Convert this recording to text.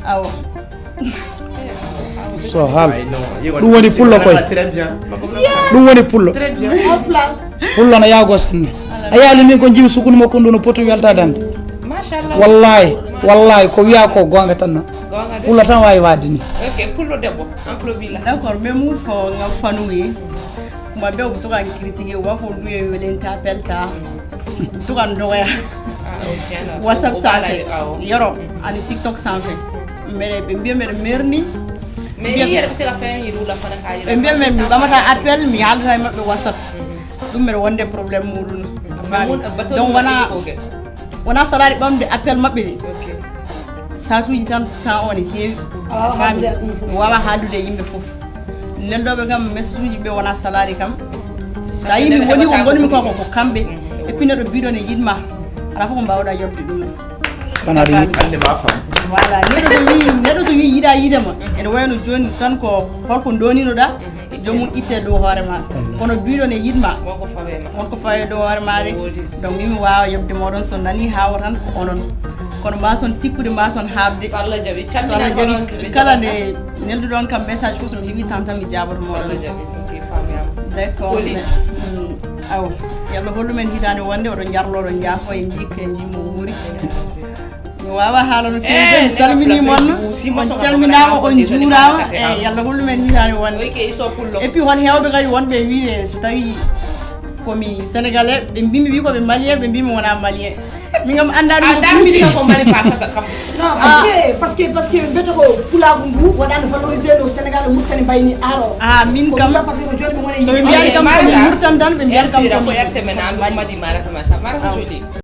awo so hal ɗum woni pullo koye ɗum woni pullo pullo no yaago sanne a yaali min ko jimi sukunu makko ndu no poti weltadande wallahi wallahi ko wiya ko gonga tan noon pullo tan wawi wadde ni ok pullo debbo amplovilla d' accord ɓe mum fo ngam fanuye kuma ɓe ko tukan critiqué wafo duye welenta pelta tukan dogoya whatsapp sanfe yoro ani tiktok sanfe mere ɓe mbiya mbeɗa merni mais yere ɓe sika fen yiɗula fana ka ɓe mbiya men mi ɓamata appel mi haldata e maɓɓe whatsapp ɗum mbeɗa wonde probléme muɗum donc wona salari ɓamde appel maɓɓe ɗi satuji tan temps o ne heewi fami wawa haaldude yimɓe foof nelɗoɓe kam message uji ɓe wona salari kam sa yimi woni ko gonmi ko ko kamɓe et puis neɗɗo biɗo ne yiɗma ala fof ko mbawɗa yobde ɗum voilà neɗɗo so wi yiiɗa yiidema ene wayno joni tan ko holko doninoɗa jomum itte dow hoore ma kono biɗo ne yiɗma wonko fawe dow hoore maɗe donc mimi wawa yobde moɗon so nani hawa tan ko onon kono mbason tikkude mbason haabde so Allah jaaɓi kala nde nelduɗon kam message fof somi heeɓi tan mi jaboto moɗon d' accord aw yallah hollumen hitande wonde oɗon jarloɗo jaafo e jikka e jimmo wuuri mi wawa haala no fewi mi salminimon on calminama on juurama e yallah hollumen hitande wonde et puis hon hewɓe kadi wonɓe wiide so tawi komi sénégalais ɓe mbimi wi koɓe malien ɓe mbimi wona malien min kam andaɗumini ko mari pasata kam non parce que mbiyata ko pulagu ndu waɗano valorisé ɗo sénégal murtani mbayni aro min kam parce que joni mi woni soɓe mbiyani kam komi murtan tan ɓe mbiyata kam ko yarte men an madi marata ma sa marata joli